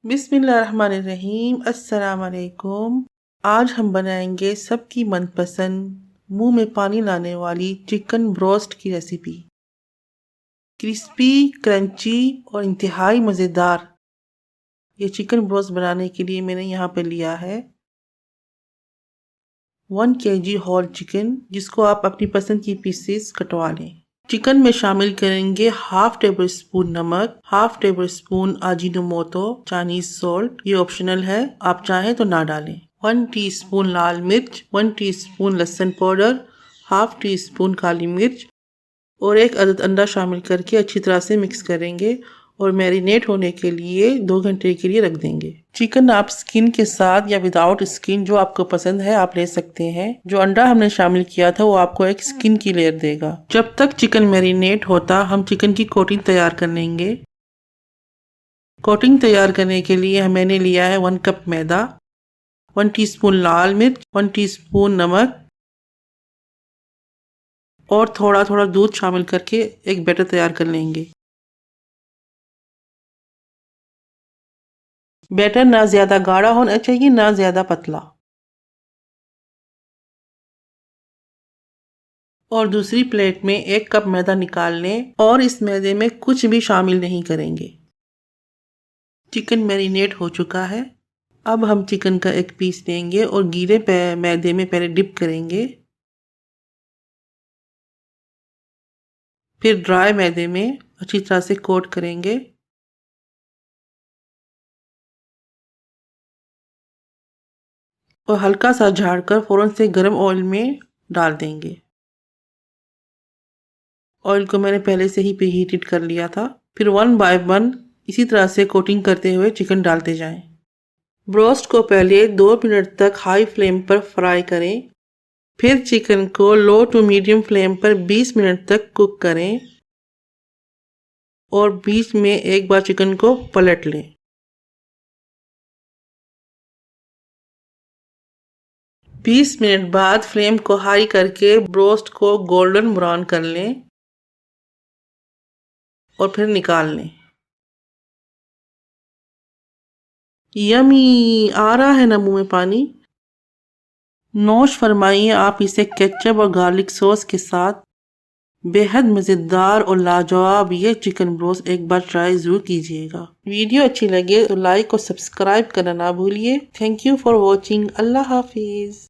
बिस्मिल्लाहिर्रहमानिर्रहीम। अस्सलाम वालेकुम। आज हम बनाएंगे सबकी मनपसंद मुंह में पानी लाने वाली चिकन ब्रोस्ट की रेसिपी। क्रिस्पी, क्रंची और इंतहाई मज़ेदार ये चिकन ब्रोस्ट बनाने के लिए मैंने यहाँ पे लिया है 1 kg होल चिकन, जिसको आप अपनी पसंद की पीसेस कटवा लें। चिकन में शामिल करेंगे हाफ टेबल स्पून नमक, half table spoon Ajinomoto Chinese salt, ये ऑप्शनल है, आप चाहें तो ना डालें। 1 टीस्पून लाल मिर्च, 1 टीस्पून लहसुन पाउडर, हाफ टी स्पून काली मिर्च और 1 अदद अंडा शामिल करके अच्छी तरह से मिक्स करेंगे और मैरिनेट होने के लिए 2 घंटे के लिए रख देंगे। चिकन आप स्किन के साथ या विदाउट स्किन, जो आपको पसंद है, आप ले सकते हैं। जो अंडा हमने शामिल किया था वो आपको एक स्किन की लेयर देगा। जब तक चिकन मैरिनेट होता हम चिकन की कोटिंग तैयार कर लेंगे। कोटिंग तैयार करने के लिए मैंने लिया है 1 कप मैदा, 1 टीस्पून लाल मिर्च, 1 टीस्पून नमक और थोड़ा थोड़ा दूध शामिल करके एक बैटर तैयार कर लेंगे। बैटर ना ज्यादा गाढ़ा होना चाहिए ना ज्यादा पतला। और दूसरी प्लेट में 1 कप मैदा निकाल लें और इस मैदे में कुछ भी शामिल नहीं करेंगे। चिकन मैरिनेट हो चुका है। अब हम चिकन का एक पीस लेंगे और गीले मैदे में पहले डिप करेंगे, फिर ड्राई मैदे में अच्छी तरह से कोट करेंगे और हल्का सा झाड़कर फौरन से गर्म ऑयल में डाल देंगे। ऑयल को मैंने पहले से ही प्रीहीटेड कर लिया था। फिर 1 बाय 1 इसी तरह से कोटिंग करते हुए चिकन डालते जाएं। ब्रोस्ट को पहले 2 मिनट तक हाई फ्लेम पर फ्राई करें, फिर चिकन को लो टू मीडियम फ्लेम पर 20 मिनट तक कुक करें और बीच में एक बार चिकन को पलट लें। 20 मिनट बाद फ्लेम को हाई करके ब्रोस्ट को गोल्डन ब्राउन कर लें और फिर निकाल लें। यमी, आ रहा है ना मुंह में पानी। नोश फरमाइए आप इसे केचप और गार्लिक सॉस के साथ। बेहद मज़ेदार और लाजवाब ये चिकन ब्रोस्ट एक बार ट्राई ज़रूर कीजिएगा। वीडियो अच्छी लगे तो लाइक और सब्सक्राइब करना ना भूलिए। Thank you for watching. अल्लाह हाफिज़।